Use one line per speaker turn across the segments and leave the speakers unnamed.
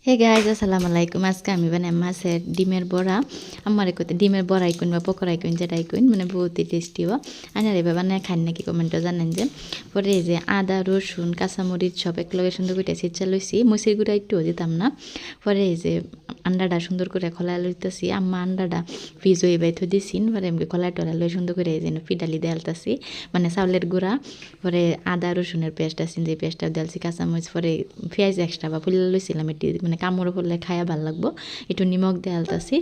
Hey guys আসসালামু আলাইকুম। আজকে আমি বানাই মাছের ডিমের বড়া। আমার কইতে ডিমের বড়াই কইন বা পকোড়াই কইন যেটাই কইন মানে বহুতই টেস্টি হয়। আনার এবার বানায় খান নাকি কমেন্টও জানেন যে। পরে এই যে আদা রসুন কাঁচামরিচ সব একলগে সুন্দর করে ছেঁচা লইছি, মরিচের গুঁড়া একটুও দিতাম না। পরে এই যে আন্ডাটা সুন্দর করে খোলা লইতেছি, আম্মা আন্ডাটা ফ্রিজ হয়ে বাইথ দিছিন। পরে এমনি খোলা টলা লই সুন্দর করে এই যে ফিডালি দেলতাছি, মানে চাউলের গুঁড়া। পরে আদা রসুনের পেস্ট আছে যে পেস্টটা দেলছি, কাঁচামরিচ, পরে পেঁয়াজ এক্সট্রা বা ফুলে লইছিলাম এটি মানে কামড় করলে খায়া ভাল লাগবো। একটু নিমখ দিয়ে আলতাছি,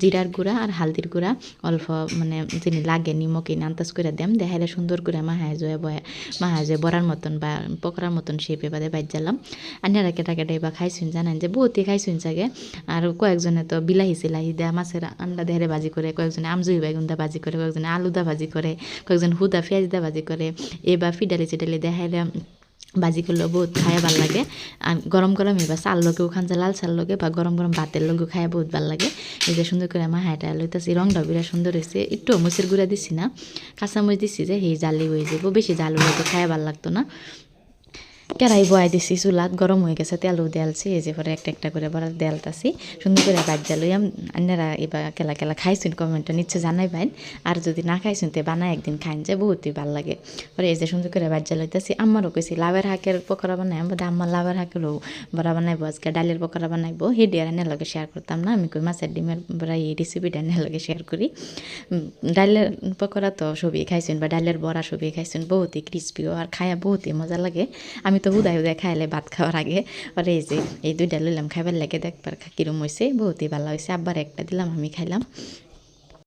জিরার গুঁড়া আর হালদির গুঁড়া অল্প মানে যিনি লাগে নিমখ এনে আন্তাজ করে দেম দেখাইলে সুন্দর করে মাহাজে বড়ার মতন বা পকোড়ার মতন শেপে বাদে বাইর জ্বালাম। আন্যারা কেটা কেটা এবার খাইছুন জানেন যে বহুতই খাইছুন জাগে। আর কয়েকজনে তো বিলাহি সিলাহি দেয়া মাছের আন্ডা দেহারে ভাজি করে, কয়েকজনে আমজুই বেগুন দা ভাজি করে, কয়েকজনে আলু দা ভাজি করে, কয়েকজন হুদা পেঁয়াজ দা ভাজি করে। এবার ফিডালি চিডালি দেখাইলে ভাজি করলেও বহুত খাইয়া ভাল লাগে। আর গরম গরম এবার চাল লগেও খান যে লাল চাল লগে বা গরম গরম ভাতের লগেও খাইয়া বহুত ভাল লাগে। এই যে সুন্দর করে মা হাঁটা লইতেছি, রংটাও বিরাট সুন্দর হয়েছে। একটু মরিচের গুঁড়া দিছি না, কাঁচামরিচ দিছি যে সেই জালি হয়ে যাবো, বেশি জাল হলে তো খাইয়া ভাল লাগতো না। কেরাই বয়াই দিছি, চুলাত গরম হয়ে গেছে, তেলও দেলছি। এই যে পরে একটা একটা করে বড়া দেলতাছি সুন্দর করে বাজ্যা লইয়াম। আপনারা এবার কেলা কেলা খাইছেন কমেন্টটা নিচ্ছে জানাই ভাই। আর যদি না খাইছেন তো বানায় একদিন খাইন যে বহুতই ভাল লাগে। পরে এই যে সুন্দর করে বাজ্যা লইতেছি। আমারও কইছি লাভের হাঁকের পকোড়া বানাই, আমাদের আম্মা লাভের হাঁকেরও বড়া বানাইবো, আজকে ডালের পকোড়া বানাইবো। হেডি আর এনের লগে শেয়ার করতাম না, আমি কই মাছের ডিমের বড়া এই রেসিপিটা এনের লগে শেয়ার করি। ডালের পকোড়া তো সবই খাইছেন বা ডালের বড়া সবই খাইছেন, বহুতই ক্রিস্পিও আর খায়া বহুতই মজা লাগে। আমি তো হুদায় হুদায় খাইলে ভাত খাওয়ার আগে পরে এই যে এই দুইটা লইলাম খাইবার লাগে, দেখবার কিরম হয়েছে, বহুতই ভালো হয়েছে। আব্বার একটা দিলাম, আমি খাইলাম।